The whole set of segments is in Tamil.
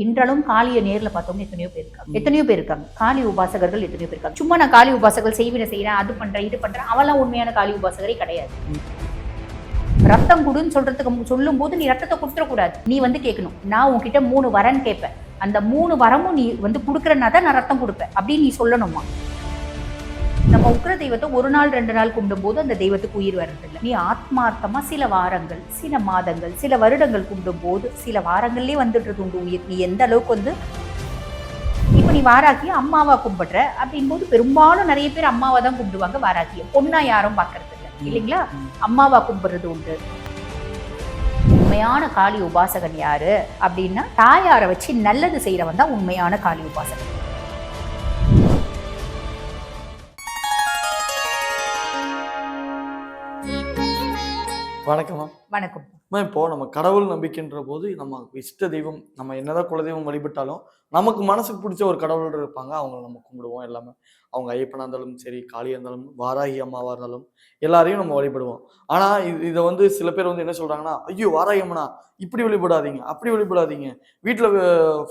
இன்றளவும் காளியை நேர்ல பார்த்தவங்க எத்தனையோ பேர் இருக்காங்க காளி உபாசகர்கள் எத்தனையோ பேர் இருக்காங்க. சும்மா நான் காளி உபாசகர்கள் செய்யறேன் அது பண்றேன் இது பண்றேன் அவெல்லாம் உண்மையான காளி உபாசகரே கிடையாது. ரத்தம் கொடுன்னு சொல்லும் போது நீ ரத்தத்தை கொடுத்துடக்கூடாது. நீ கேட்கணும், நான் உன்கிட்ட 3 வரன்னு கேட்பேன், அந்த 3 வரமும் நீ கொடுக்குறனா தான் நான் ரத்தம் கொடுப்பேன் அப்படின்னு நீ சொல்லணுமா? நம்ம உக்ர தெய்வத்தை 1 நாள் 2 நாள் கும்பிடும் போது அந்த தெய்வத்துக்கு உயிர் வர்றதில்லை. நீ ஆத்மார்த்தமா சில வாரங்கள், சில மாதங்கள், சில வருடங்கள் கும்பிடும் போது சில வாரங்கள்லயே வந்துடுறது உண்டு உயிர். நீ எந்த அளவுக்கு இப்ப நீ வாராகிய அம்மாவா கும்பிடுற அப்படின் போது பெரும்பாலும் நிறைய பேர் அம்மாவா தான் கும்பிடுவாங்க. வாராகிய பொண்ணா யாரும் பாக்குறது இல்லை இல்லைங்களா? அம்மாவா கும்பிடுறது உண்டு. உண்மையான காளி உபாசகன் யாரு அப்படின்னா, தாயாரை வச்சு நல்லது செய்யறவன் தான் உண்மையான காளி உபாசகன். வணக்கம். வணக்கம். இப்போ நம்ம கடவுள் நம்பிக்கைன்ற போது நம்ம இஷ்ட தெய்வம், நம்ம என்னதான் குலதெய்வம் வழிபட்டாலும் நமக்கு மனசுக்கு பிடிச்ச ஒரு கடவுள் இருப்பாங்க, அவங்க நம்ம கும்பிடுவோம். எல்லாமே அவங்க ஐயப்பனா இருந்தாலும் சரி, காளியா இருந்தாலும், வாராகி அம்மாவா இருந்தாலும் எல்லாரையும் நம்ம வழிபடுவோம். ஆனா இதை சில பேர் என்ன சொல்றாங்கன்னா, ஐயோ வாராகி அம்மனா இப்படி வழிபடாதீங்க, அப்படி வழிபடாதீங்க, வீட்டுல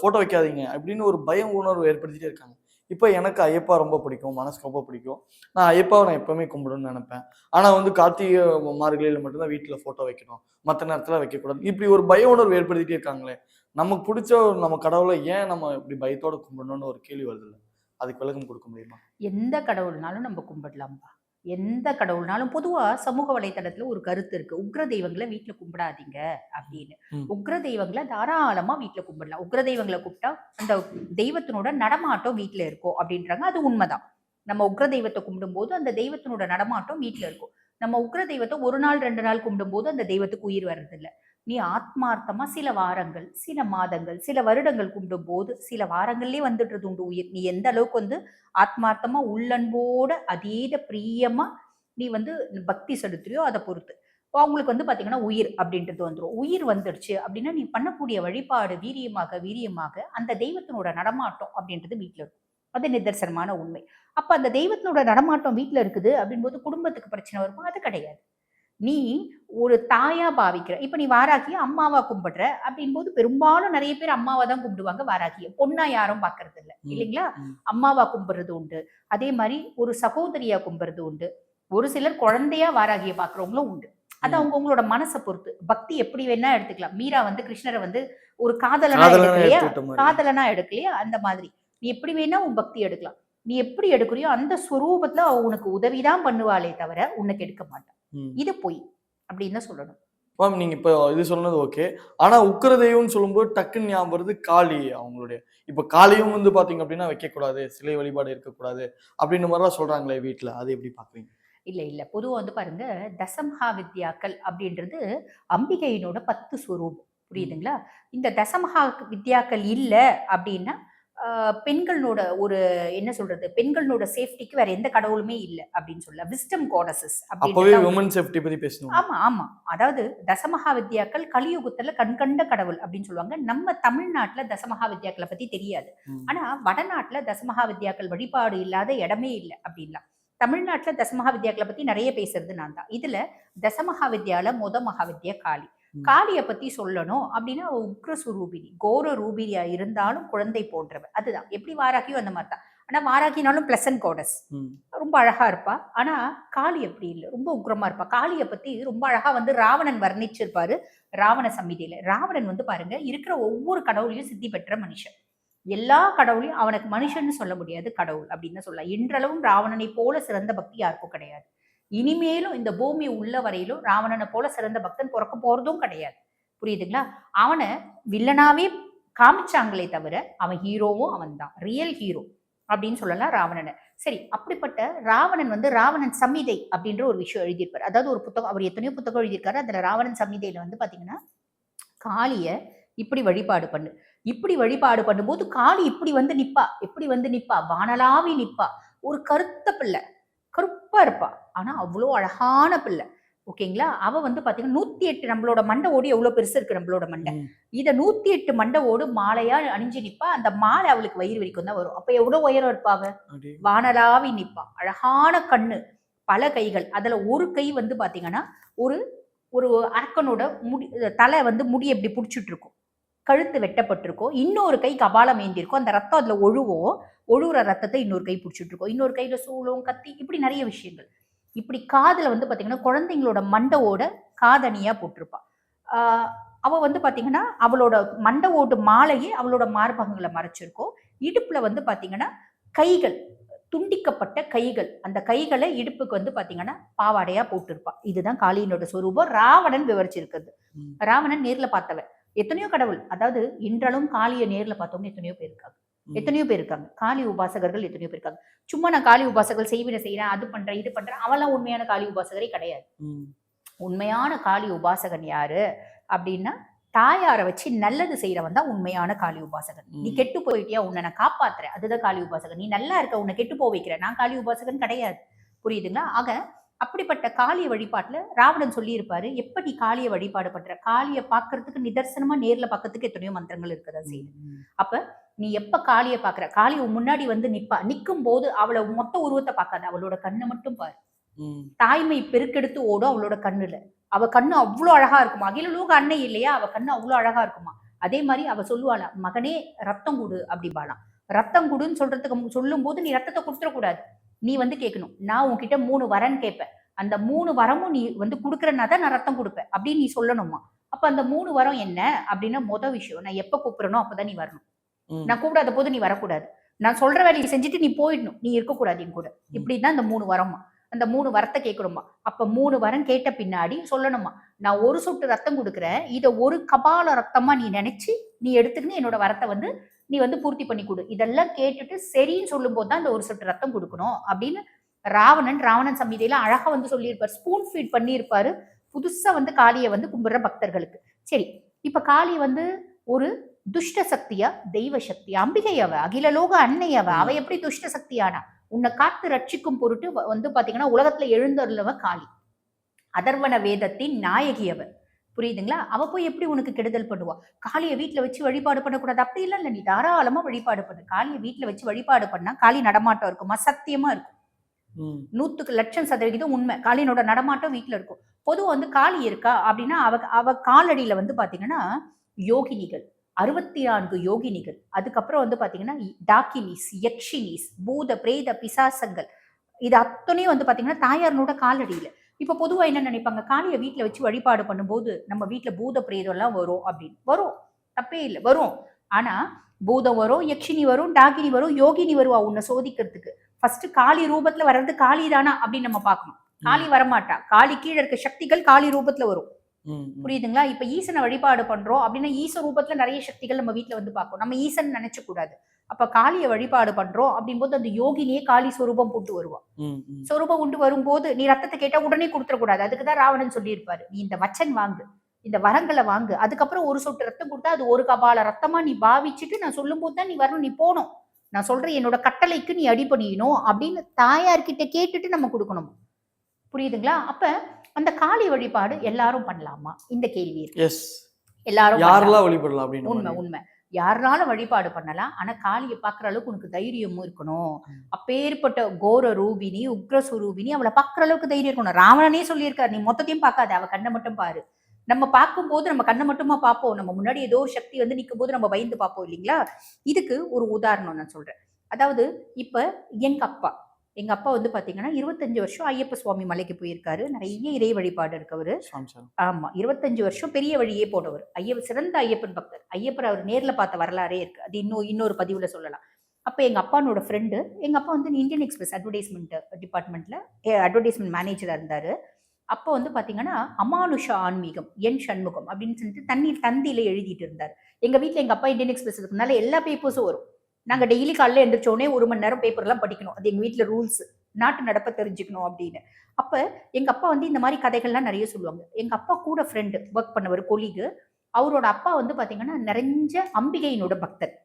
போட்டோ வைக்காதீங்க அப்படின்னு ஒரு பயம் உணர்வு ஏற்படுத்திட்டே இருக்காங்க. இப்போ எனக்கு ஐயப்பா ரொம்ப பிடிக்கும், மனசுக்கு ரொம்ப பிடிக்கும். நான் ஐயப்பாவை நான் எப்பவுமே கும்பிடுன்னு நினைப்பேன். ஆனா கார்த்திகை மார்கழியில மட்டும்தான் வீட்டுல போட்டோ வைக்கணும், மற்ற நேரத்துல வைக்கக்கூடாது, இப்படி ஒரு பய உணர்வு ஏற்படுத்திட்டே இருக்காங்களே. நமக்கு பிடிச்ச நம்ம கடவுளை ஏன் நம்ம இப்படி பயத்தோட கும்பிடணும்னு ஒரு கேள்வி வருது இல்லை? அதுக்கு விளக்கம் கொடுக்க முடியுமா? எந்த கடவுள்னாலும் நம்ம கும்பிடலாம்பா. எந்த கடவுள்னாலும் பொதுவா சமூக வலைத்தளத்துல ஒரு கருத்து இருக்கு, உக்ர தெய்வங்களை வீட்டுல கும்பிடாதீங்க அப்படின்னு. உக்ர தெய்வங்களை தாராளமா வீட்டுல கும்பிடலாம். உக்ர தெய்வங்களை கூப்பிட்டா அந்த தெய்வத்தினோட நடமாட்டம் வீட்டுல இருக்கும் அப்படின்றாங்க. அது உண்மைதான். நம்ம உக்ர தெய்வத்தை கும்பிடும் போது அந்த தெய்வத்தினோட நடமாட்டம் வீட்டுல இருக்கும். நம்ம உக்ர தெய்வத்தை 1 நாள் 2 நாள் கும்பிடும் போது அந்த தெய்வத்துக்கு உயிர் வர்றதில்லை. நீ ஆத்மார்த்தமா சில வாரங்கள், சில மாதங்கள், சில வருடங்கள் கும்பிடும் போது சில வாரங்கள்லயே வந்துடுறது உண்டு உயிர். நீ எந்த அளவுக்கு ஆத்மார்த்தமா உள்ளன்போட அதீத பிரியமா நீ பக்தி செலுத்துறியோ அதை பொறுத்து அவங்களுக்கு பாத்தீங்கன்னா உயிர் அப்படின்றது வந்துடும். உயிர் வந்துடுச்சு அப்படின்னா நீ பண்ணக்கூடிய வழிபாடு வீரியமாக வீரியமாக அந்த தெய்வத்தினோட நடமாட்டம் அப்படின்றது வீட்டுல இருக்கும். அது நிதர்சனமான உண்மை. அப்ப அந்த தெய்வத்தினோட நடமாட்டம் வீட்டுல இருக்குது அப்படின் போது குடும்பத்துக்கு பிரச்சனை வருமா? அது கிடையாது. நீ ஒரு தாயா பாவிக்கிற. இப்ப நீ வாராகிய அம்மாவா கும்பிடுற அப்படின் போது பெரும்பாலும் நிறைய பேர் அம்மாவா தான் கும்பிடுவாங்க. வாராகிய பொண்ணா யாரும் பாக்குறது இல்லை இல்லைங்களா? அம்மாவா கும்பிடுறது உண்டு. அதே மாதிரி ஒரு சகோதரியா கும்பிடுறது உண்டு. ஒரு சிலர் குழந்தையா வாராகிய பாக்குறவங்களும் உண்டு. அது அவங்களோட மனசை பொறுத்து. பக்தி எப்படி வேணா எடுத்துக்கலாம். மீரா கிருஷ்ணரை ஒரு காதலனா எடுக்கலையா, காதலனா எடுக்கலையா, அந்த மாதிரி நீ எப்படி வேணா உன் பக்தி எடுக்கலாம். நீ எப்படி எடுக்கிறியோ அந்த ஸ்வரூபத்துல அவ உனக்கு உதவிதான் பண்ணுவாளே தவிர உனக்கு எடுக்க மாட்டான். இது பொய் அப்படின்னு தான் சொல்லணும். மேம் நீங்க இப்போ இது சொன்னது ஓகே. ஆனா உக்கிர தெய்வம்னு சொல்லும்போது டக்குன்னு ஞாபகம் வருது காளி. அவங்களுடைய இப்ப காளியும் பாத்தீங்க அப்படின்னா வைக்கக்கூடாது, சிலை வழிபாடு இருக்கக்கூடாது அப்படின்னு மாதிரிலாம் சொல்றாங்களே வீட்டுல, அது எப்படி பாக்குறீங்க? இல்ல பொதுவா பாருங்க, தசமஹா வித்யாக்கள் அப்படின்றது அம்பிகையினோட 10 ஸ்வரூபம். புரியுதுங்களா? இந்த தசமஹா வித்யாக்கள் இல்ல அப்படின்னா பெண்களோட ஒரு என்ன சொல்றது, பெண்களோட சேஃப்டிக்கு வேற எந்த கடவுளுமே இல்ல அப்படின்னு சொல்ல. விஸ்டம் கோடசஸ் ஆமா ஆமா. அதாவது தசமஹா வித்யாக்கள் கலியுகத்துல கண்கண்ட கடவுள் அப்படின்னு சொல்லுவாங்க. நம்ம தமிழ்நாட்டுல தசமஹா வித்யாக்களை பத்தி தெரியாது. ஆனா வடநாட்டுல தசமஹா வித்யாக்கள் வழிபாடு இல்லாத இடமே இல்லை அப்படின்லாம். தமிழ்நாட்டுல தசமஹா வித்யாக்களை பத்தி நிறைய பேசுறது நான் தான். இதுல தசமஹா வித்யால மகாவித்யா காளி. காளியை பத்தி சொல்லணும் அப்படின்னா உக்ர சுரூபிணி, கோர ரூபினியா இருந்தாலும் குழந்தை போன்றவ. அதுதான் எப்படி வாராகியும் அந்த மாதிரி தான். ஆனா வாராகினாலும் பிளசன்ட் கோடஸ், ரொம்ப அழகா இருப்பா. ஆனா காளி அப்படி இல்லை, ரொம்ப உக்ரமா இருப்பா. காளியை பத்தி ரொம்ப அழகா ராவணன் வர்ணிச்சிருப்பாரு ராவண சம்ஹிதையில. ராவணன் பாருங்க இருக்கிற ஒவ்வொரு கடவுளையும் சித்தி பெற்ற மனுஷன். எல்லா கடவுளையும் அவனுக்கு மனுஷன்னு சொல்ல முடியாது, கடவுள் அப்படின்னு சொல்லலாம். இன்றளவும் ராவணனை போல சிறந்த பக்தி யாருக்கும் கிடையாது. இனிமேலும் இந்த பூமி உள்ள வரையிலும் ராவணனை போல சிறந்த பக்தன் பிறக்க போறதும் கிடையாது. புரியுதுங்களா? அவனை வில்லனாவே காமிச்சாங்களே தவிர அவன் ஹீரோவும் அவன் தான், ரியல் ஹீரோ அப்படின்னு சொல்லலாம் ராவணனை. சரி, அப்படிப்பட்ட ராவணன் ராவணன் சம்ஹிதை அப்படின்ற ஒரு விஷயம் எழுதியிருப்பாரு. அதாவது ஒரு புத்தகம், அவர் எத்தனையோ புத்தகம் எழுதியிருக்காரு. அதுல ராவணன் சம்ஹிதையில பாத்தீங்கன்னா காளிய இப்படி வழிபாடு பண்ணு, இப்படி வழிபாடு பண்ணும்போது காளி இப்படி நிப்பா, எப்படி நிப்பா, வானலாவி நிப்பா. ஒரு கருத்த பிள்ளை, கருப்பா இருப்பா. ஆனா அவ்வளோ அழகான பிள்ளை. ஓகேங்களா? அவ பாத்தீங்கன்னா 108 நம்மளோட மண்டை ஓடு எவ்வளவு பெருசு இருக்கு நம்மளோட மண்டை. இத 108 மண்டை ஓடு மாலையா அணிஞ்சு நிப்பா. அந்த மாலை அவளுக்கு வயிறு வரைக்கும் தான் வரும். அப்ப எவ்வளவு உயரம் இருப்பாங்க? வானலாவி நிப்பா. அழகான கண்ணு, பல கைகள். அதுல ஒரு கை பாத்தீங்கன்னா ஒரு ஒரு அரக்கனோட முடி, தலை முடி எப்படி புடிச்சிட்டு இருக்கும். கழுத்து வெட்டப்பட்டிருக்கோம், இன்னொரு கை கபாலம் ஏந்திருக்கும், அந்த ரத்தம் அதுல ஒழுகுற ரத்தத்தை இன்னொரு கை பிடிச்சிட்டு இருக்கோம், இன்னொரு கையில சூளம் கத்தி இப்படி நிறைய விஷயங்கள். இப்படி காதுல வந்து பாத்தீங்கன்னா குழந்தைங்களோட மண்டவோட காதணியா போட்டிருப்பா. அவ வந்து பாத்தீங்கன்னா அவளோட மண்டை ஓட்டு மாலையே அவளோட மார்பகங்களை மறைச்சிருக்கோம். இடுப்புல வந்து பாத்தீங்கன்னா கைகள், துண்டிக்கப்பட்ட கைகள், அந்த கைகளை இடுப்புக்கு வந்து பாத்தீங்கன்னா பாவாடையா போட்டிருப்பா. இதுதான் காளியினோட சொரூபம். ராவணன் விவரிச்சிருக்கிறது. ராவணன் நேர்ல பார்த்தவன். எத்தனையோ கடவுள், அதாவது இன்றளவும் காளியை நேர்ல பார்த்தவங்க எத்தனையோ பேர் இருக்காங்க. காளி உபாசகர்கள் எத்தனையோ பேர் இருக்காங்க. சும்மா நான் காளி உபாசகர்கள் செய்வினை செய்யறேன், அது பண்றேன், இது பண்றேன், அவெல்லாம் உண்மையான காளி உபாசகரே கிடையாது. உண்மையான காளி உபாசகன் யாரு அப்படின்னா, தாயாரை வச்சு நல்லது செய்யறவன் தான் உண்மையான காளி உபாசகன். நீ கெட்டு போயிட்டியா, உன்னை நான் காப்பாத்துறேன், அதுதான் காளி உபாசகன். நீ நல்லா இருக்க, உன்னை கெட்டு போக வைக்கிறேன், நான் காளி உபாசகன் கிடையாது. புரியுதுங்களா? ஆக அப்படிப்பட்ட காளிய வழிபாட்டுல ராவணன் சொல்லி இருப்பாரு, எப்ப நீ காளிய வழிபாடு பண்ற, காளிய பாக்குறதுக்கு நிதர்சனமா நேர்ல பாக்கிறதுக்கு எத்தனையோ மந்திரங்கள் இருக்கதான் செய்யுது. அப்ப நீ எப்ப காளிய பாக்குற, காளி முன்னாடி வந்து நிக்கும் போது அவளை மொத்த உருவத்தை பார்க்காத, அவளோட கண்ணை மட்டும் பாரு. தாய்மை பெருக்கெடுத்து ஓடும் அவளோட கண்ணுல. அவ கண்ணு அவ்வளவு அழகா இருக்குமா, அகிலலோக அன்னை இல்லையா, அவ கண்ணு அவ்வளவு அழகா இருக்குமா. அதே மாதிரி அவ சொல்லுவாளா, மகனே ரத்தம் கொடு அப்படிபாலாம். ரத்தம் கொடுன்னு சொல்லும் போது நீ ரத்தத்தை கொடுத்துடக்கூடாது, நீ வந்து கேட்கணும், நான் உன்கிட்ட 3 வரன் கேட்பேன், அந்த 3 வரமும் நீ வந்து கொடுக்குறனா தான் நான் ரத்தம் கொடுப்பேன் அப்படின்னு நீ சொல்லணுமா. அப்ப அந்த 3 வரம் என்ன அப்படின்னா, விஷயம், நான் எப்ப கூப்பிடுறனோ அப்பதான் நீ வரணும், நான் கூப்பிடாத போது நீ வரக்கூடாது, நான் சொல்ற வேலையை செஞ்சுட்டு நீ போயிடணும், நீ இருக்கக்கூடாது என் கூட. இப்படிதான் அந்த 3 வரமா. அந்த 3 வரத்தை கேட்கணுமா. அப்ப 3 வரம் கேட்ட பின்னாடி சொல்லணுமா, நான் ஒரு சொட்டு ரத்தம் கொடுக்குறேன், இதை ஒரு கபால ரத்தமா நீ நினைச்சு நீ எடுத்துக்கின்னு என்னோட வரத்தை வந்து நீ வந்து பூர்த்தி பண்ணி கொடு. இதெல்லாம் கேட்டுட்டு சரின்னு சொல்லும் போது தான் இந்த ஒரு சொட்டு ரத்தம் கொடுக்கணும் அப்படின்னு ராவணன் சம்ஹிதையில அழகா வந்து சொல்லியிருப்பாரு. ஸ்பூன் ஃபீட் பண்ணியிருப்பாரு புதுசா வந்து காளியை வந்து கும்பிடுற பக்தர்களுக்கு. சரி, இப்ப காளி வந்து ஒரு துஷ்ட சக்தியா தெய்வ சக்தியா? அம்பிகை அவ, அகிலலோக அன்னை அவ எப்படி துஷ்ட சக்தியானா? உன்னை காத்து ரட்சிக்கும் பொருட்டு வந்து பாத்தீங்கன்னா உலகத்துல எழுந்தருளவ காளி, அதர்வன வேதத்தின் நாயகி அவ. புரியுதுங்களா? அவ போய் எப்படி உனக்கு கெடுதல் பண்ணுவா? காளியை வீட்டுல வச்சு வழிபாடு பண்ணக்கூடாது அப்படி இல்ல, நீ தாராளமா வழிபாடு பண்ணு. காளியை வீட்டுல வச்சு வழிபாடு பண்ணா காளி நடமாட்டம் இருக்குமா? சத்தியமா இருக்கும். 100% உண்மை. காளியினோட நடமாட்டம் வீட்டுல இருக்கும். பொதுவா வந்து காளி இருக்கா அப்படின்னா அவ காலடியில வந்து பாத்தீங்கன்னா யோகினிகள், 64 யோகினிகள், அதுக்கப்புறம் வந்து பாத்தீங்கன்னா டாக்கினிஸ், யக்ஷினிஸ், பூத பிரேத பிசாசங்கள், இது அத்தனையும் வந்து பாத்தீங்கன்னா தாயாரனோட காலடியில. இப்ப பொதுவா என்ன நினைப்பாங்க, காளியை வீட்டுல வச்சு வழிபாடு பண்ணும்போது நம்ம வீட்டுல பூத பிரேதம் எல்லாம் வரும் அப்படின்னு. வரும், தப்பே இல்லை, வரும். ஆனா பூதம் வரும், யக்ஷினி வரும், டாகினி வரும், யோகினி வருவா உன்னை சோதிக்கிறதுக்கு. ஃபர்ஸ்ட் காளி ரூபத்துல வர்றது காளி தானா அப்படின்னு நம்ம பார்க்கணும். காளி வரமாட்டா, காளி கீழே இருக்க சக்திகள் காளி ரூபத்துல வரும். புரியுதுங்களா? இப்ப ஈசனை வழிபாடு பண்றோம் அப்படின்னா ஈச ரூபத்துல நிறைய சக்திகள் நம்ம வீட்டுல வந்து பார்ப்போம். நம்ம ஈசன் நினைச்ச கூடாது. அப்ப காளியை வழிபாடு பண்றோம் அப்படின் போது அந்த யோகினியே காளி சொரூபம் போட்டு வருவா. சொரூபம் கொண்டு வரும்போது நீ ரத்தத்தை கேட்டா உடனே கொடுத்துடக்கூடாது. அதுக்குதான் ராவணன் சொல்லியிருப்பாரு, நீ இந்த வச்சன் வாங்கு, இந்த வரங்களை வாங்கு, அதுக்கப்புறம் ஒரு சொட்டு ரத்தம் கொடுத்தா அது ஒரு கபால ரத்தமா நீ பாவிச்சுட்டு நான் சொல்லும் போது தான் நீ வரணும், நீ போகணும், நான் சொல்றேன் என்னோட கட்டளைக்கு நீ அடி பண்ணிக்கணும் அப்படின்னு தாயார்கிட்ட கேட்டுட்டு நம்ம கொடுக்கணும். புரியுதுங்களா? அப்ப அந்த காளி வழிபாடு எல்லாரும் பண்ணலாமா? இந்த கேள்வி இருக்கு. எல்லாரும் யாரெல்லாம் வழிபடலாம் அப்படின்னு. உண்மை யாருனாலும் வழிபாடு பண்ணலாம். ஆனா காளியை பாக்குற அளவுக்கு உனக்கு தைரியமும் இருக்கணும். அப்பேற்பட்ட கோர ரூபினி, உக்ர சுரூபினி, அவளை பாக்குற அளவுக்கு தைரியம் இருக்கணும். ராவணனே சொல்லியிருக்காரு, நீ மொத்தத்தையும் பார்க்காத, அவ கண்ணை மட்டும் பாரு. நம்ம பார்க்கும்போது நம்ம கண்ணை மட்டுமா பார்ப்போம், நம்ம முன்னாடி ஏதோ ஒரு சக்தி வந்து நிற்கும் போது நம்ம பயந்து பார்ப்போம் இல்லைங்களா? இதுக்கு ஒரு உதாரணம் நான் சொல்றேன். அதாவது இப்ப எங்க அப்பா வந்து பாத்தீங்கன்னா 25 வருஷம் ஐயப்ப சுவாமி மலைக்கு போயிருக்காரு. நிறைய இறை வழிபாடு இருக்கவரு. ஆமா, 25 வருஷம் பெரிய வழியே போனவர். சிறந்த ஐயப்பன் பக்தர். ஐயப்பர் அவர் நேர்ல பார்த்த வரலாறே இருக்கு. அது இன்னொரு பதிவுல சொல்லலாம். அப்ப எங்க அப்பானோட ஃப்ரெண்டு, எங்க அப்பா வந்து இந்தியன் எக்ஸ்பிரஸ் அட்வர்டைஸ்மெண்ட் டிபார்ட்மெண்ட்ல அட்வர்டைஸ்மெண்ட் மேனேஜரா இருந்தாரு. அப்போ வந்து பாத்தீங்கன்னா அமானுஷ ஆன்மீகம் என் சண்முகம் அப்படின்னு சொல்லிட்டு தந்தியில எழுதிட்டு இருந்தாரு. எங்க வீட்டுல எங்க அப்பா இந்தியன் எக்ஸ்பிரஸ் இருக்கனால எல்லா பேப்பர்ஸும் வரும். நாங்க டெய்லி காலைல எந்திரிச்சோடனே 1 மணி நேரம் பேப்பர் எல்லாம் படிக்கணும். அது எங்க வீட்டுல ரூல்ஸ், நாட்டு நடப்ப தெரிஞ்சுக்கணும் அப்படின்னு. அப்ப எங்க அப்பா வந்து இந்த மாதிரி கதைகள்லாம் நிறைய சொல்லுவாங்க. எங்க அப்பா கூட ஃப்ரெண்டு ஒர்க் பண்ணவர், கொலீகு, அவரோட அப்பா வந்து பாத்தீங்கன்னா நிறைஞ்ச அம்பிகையினோட பக்தர்.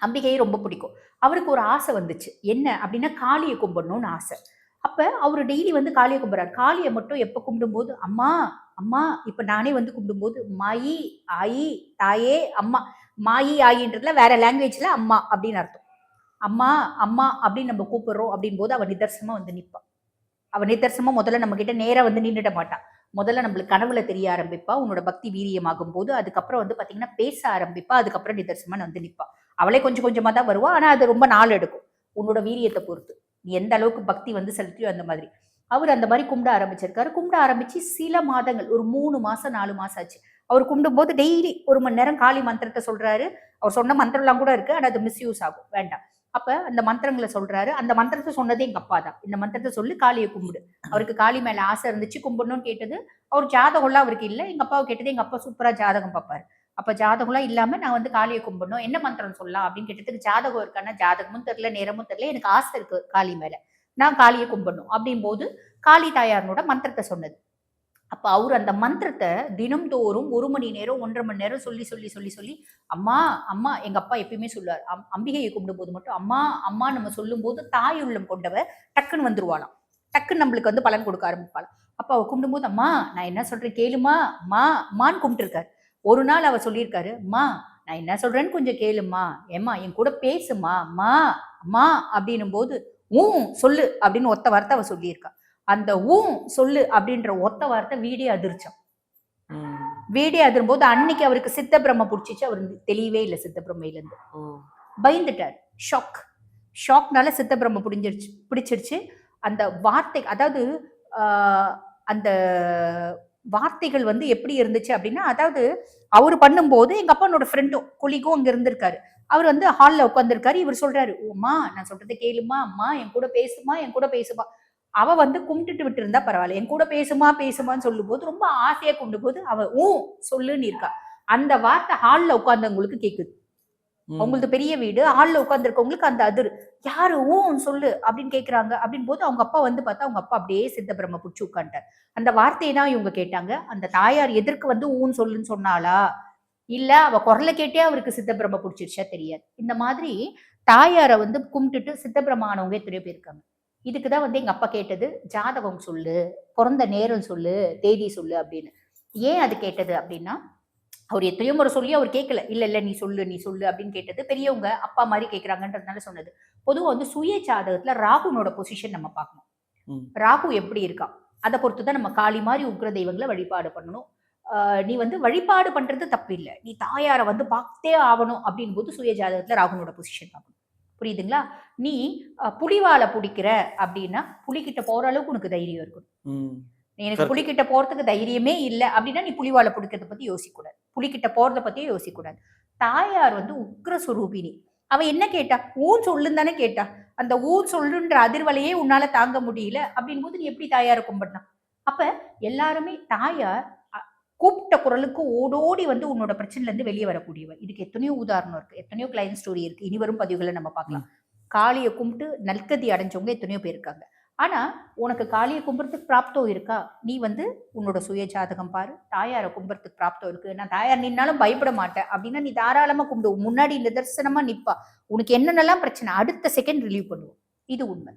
அம்பிகையை ரொம்ப பிடிக்கும். அவருக்கு ஒரு ஆசை வந்துச்சு, என்ன அப்படின்னா காளியை கும்பிடணும்னு ஆசை. அப்ப அவரு டெய்லி வந்து காளியை கும்பிடுறாரு. காளியை மட்டும் எப்ப கும்பிடும்போது அம்மா அம்மா, இப்ப நானே வந்து கும்பிடும்போது மாயி ஆயி தாயே அம்மா, மாயி ஆயின்றதுல வேற லாங்குவேஜ்ல அம்மா அப்படின்னு அர்த்தம். அம்மா அம்மா அப்படின்னு நம்ம கூப்பிடுறோம் அப்படின் போது அவ நிதர்சனமா வந்து நிற்பா. அவ நிதர்சனமா முதல்ல நம்ம கிட்ட நேரா வந்து நின்றுட மாட்டான். முதல்ல நம்மளுக்கு கனவுல தெரிய ஆரம்பிப்பா, உன்னோட பக்தி வீரியமாகும் போது. அதுக்கப்புறம் வந்து பாத்தீங்கன்னா பேச ஆரம்பிப்பா, அதுக்கப்புறம் நிதர்சனமா வந்து நிப்பா. அவளே கொஞ்சம் கொஞ்சமா தான் வருவா, ஆனா அது ரொம்ப நாள் எடுக்கும், உன்னோட வீரியத்தை பொறுத்து, நீ எந்த அளவுக்கு பக்தி வந்து செலுத்தியோ அந்த மாதிரி. அவர் அந்த மாதிரி கும்பிட ஆரம்பிச்சிருக்காரு. கும்பிட ஆரம்பிச்சு சில மாதங்கள், ஒரு 3 மாசம் 4 மாசம் ஆச்சு. அவர் கும்பிடும்போது டெய்லி 1 மணி நேரம் காளி மந்திரத்தை சொல்றாரு. அவர் சொன்ன மந்திரம்லாம் கூட இருக்கு, ஆனா அது மிஸ்யூஸ் ஆகும், வேண்டாம். அப்ப அந்த மந்திரங்களை சொல்றாரு. அந்த மந்திரத்தை சொன்னதே எங்க அப்பா தான். இந்த மந்திரத்தை சொல்லி காளியை கும்பிடு. அவருக்கு காளி மேல ஆசை இருந்துச்சு, கும்பிடணும்னு கேட்டது. அவர் ஜாதகம்லாம் அவருக்கு இல்ல. எங்க அப்பாவை கேட்டது, எங்க அப்பா சூப்பரா ஜாதகம் பார்ப்பாரு. அப்ப ஜாதகம்லாம் இல்லாம நான் வந்து காளியை கும்பிடணும், என்ன மந்திரம் சொல்லலாம் அப்படின்னு கேட்டதுக்கு, ஜாதகம் இருக்கான்னா ஜாதகமும் தெரியல, நேரமும் தெரியல, எனக்கு ஆசை இருக்கு காளி மேல, நான் காளியை கும்பிடணும் அப்படின் போது காளி தாயாரனோட மந்திரத்தை சொன்னது. அப்ப அவரு அந்த மந்திரத்தை தினம்தோறும் 1 மணி நேரம் 1.5 மணி நேரம் சொல்லி சொல்லி சொல்லி சொல்லி, அம்மா அம்மா, எங்க அப்பா எப்பயுமே சொல்லுவார், அம்பிகையை கும்பிடும் போது மட்டும் அம்மா அம்மா நம்ம சொல்லும் போது தாய் உள்ளம் கொண்டவ டக்குன்னு வந்துருவாளாம், டக்குன்னு நம்மளுக்கு வந்து பலன் கொடுக்க ஆரம்பிப்பாளாம். அப்ப அவ கும்பிடும் போது, அம்மா நான் என்ன சொல்றேன் கேளுமா, அம்மா அம்மான்னு கும்பிட்டு இருக்காரு. ஒரு நாள் அவ சொல்லியிருக்காரு, அம்மா நான் என்ன சொல்றேன்னு கொஞ்சம் கேளுமா, ஏம்மா என் கூட பேசுமா, அம்மா அம்மா அப்படின்னும் போது, சொல்லு அப்படின்னு ஒத்த வார்த்தை அவ சொல்லியிருக்கா. அந்த சொல்லு அப்படின்ற ஒத்த வார்த்தை வீடே அதிர்ச்சாம். வீடே அதிரும்போது அன்னைக்கு அவருக்கு சித்த பிரம்ம பிடிச்சிச்சு. அவர் தெளிவே இல்லை சித்த பிரம்மையில இருந்து, பயந்துட்டார். ஷாக்னால சித்த பிரம்ம பிடிச்சிருச்சு. அந்த வார்த்தை, அதாவது அந்த வார்த்தைகள் வந்து எப்படி இருந்துச்சு அப்படின்னா, அதாவது அவரு பண்ணும்போது எங்க அப்பானோட ஃப்ரெண்டும் கொலிகும் அங்க இருந்திருக்காரு. அவர் வந்து ஹால்ல உட்காந்துருக்காரு. இவர் சொல்றாரு, அம்மா நான் சொல்றதை கேளுமா, அம்மா என் கூட பேசுமா, என் கூட பேசுமா. அவ வந்து கும்பிட்டுட்டு விட்டு இருந்தா பரவாயில்ல, என் கூட பேசுமா பேசுமான்னு சொல்லும் போது ரொம்ப ஆசையா கும்பிடும் போது அவ சொல்லுன்னு இருக்கா. அந்த வார்த்தை ஹால்ல உட்கார்ந்தவங்களுக்கு கேக்குது. அவங்களுக்கு பெரிய வீடு, ஹால்ல உட்கார்ந்துருக்கவங்களுக்கு அந்த அதிர், யாரு சொல்லு அப்படின்னு கேக்குறாங்க. அப்படின்னு போது அவங்க அப்பா வந்து பார்த்தா, அவங்க அப்பா அப்படியே சித்த பிரம்ம பிடிச்சு உட்காந்துட்டார். அந்த வார்த்தையை தான் இவங்க கேட்டாங்க. அந்த தாயார் எதற்கு வந்து சொல்லுன்னு சொன்னாளா, இல்ல அவ குரலை கேட்டே அவருக்கு சித்த பிரம்ம பிடிச்சிருச்சா தெரியாது. இந்த மாதிரி தாயாரை வந்து கும்பிட்டுட்டு சித்த பிரம்ம ஆனவங்க எத்தனையோ பேர் இருக்காங்க. இதுக்குதான் வந்து எங்க அப்பா கேட்டது, ஜாதகம் சொல்லு, பிறந்த நேரம் சொல்லு, தேதி சொல்லு அப்படின்னு. ஏன் அது கேட்டது அப்படின்னா, அவர் எத்தனையோ முறை சொல்லி அவர் கேட்கல. இல்ல இல்ல நீ சொல்லு நீ சொல்லு அப்படின்னு கேட்டது. பெரியவங்க அப்பா மாதிரி கேட்கிறாங்கன்றதுனால சொன்னது. பொதுவா வந்து சுய ஜாதகத்துல ராகுனோட பொசிஷன் நம்ம பார்க்கணும். ராகு எப்படி இருக்கா அதை பொறுத்துதான் நம்ம காளி மாதிரி உக்ர தெய்வங்களை வழிபாடு பண்ணணும். நீ வந்து வழிபாடு பண்றது தப்பு இல்லை, நீ தாயாரை வந்து பார்த்தே ஆகணும் அப்படின் போது சுய ஜாதகத்துல ராகுனோட பொசிஷன் பார்க்கணும். புரியுதுங்களா? நீ புலிவாலை பிடிக்கிற அப்படின்னா புலிகிட்ட போற அளவுக்கு உனக்கு தைரியம் இருக்கும். எனக்கு புலிகிட்ட போறதுக்கு தைரியமே இல்லை அப்படின்னா நீ புலிவாலை பிடிக்கிறத பத்தி யோசிக்க கூடாது, புலிகிட்ட போறதை பத்தியே யோசிக்க கூடாது. தாயார் வந்து உக்ர சுரூபினி. அவ என்ன கேட்டா, சொல்லுன்னு தானே கேட்டா. அந்த சொல்லுன்ற அதிர்வலையே உன்னால தாங்க முடியல அப்படின் போது நீ எப்படி தாயாரை கும்பிடலாம்? அப்ப எல்லாருமே தாயார் கூப்பிட்ட குரலுக்கு ஓடோடி வந்து உன்னோட பிரச்சனைல இருந்து வெளியே வரக்கூடியவ. இதுக்கு எத்தனையோ உதாரணம் இருக்கு, எத்தனையோ கிளைண்ட் ஸ்டோரி இருக்கு. இனி வரும் பதிவுகளை நம்ம பார்க்கலாம். காளியை கும்பிட்டு நல்கதி அடைஞ்சவங்க எத்தனையோ பேர் இருக்காங்க. ஆனா உனக்கு காளியை கும்புறதுக்கு பிராப்தம் இருக்கா? நீ வந்து உன்னோட சுய ஜாதகம் பாரு, தாயாரை கும்புறதுக்கு பிராப்தம் இருக்கு, நான் தாயார் நின்னாலும் பயப்பட மாட்டேன் அப்படின்னா நீ தாராளமா கும்பிடு. முன்னாடி நிதர்சனமா நிப்பா. உனக்கு என்னென்னலாம் பிரச்சனை அடுத்த செகண்ட் ரிலீவ் பண்ணுவோம். இது உண்மை.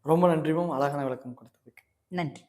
ரொம்ப நன்றி மேம், அழகான விளக்கம் கொடுத்ததுக்கு. நன்றி.